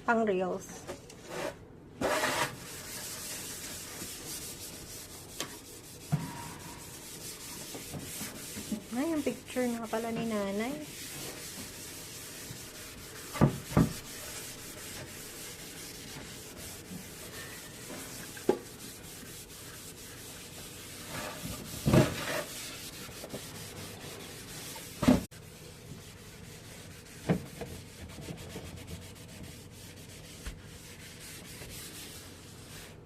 Pang reels. Ay, yung picture nga pala ni nanay.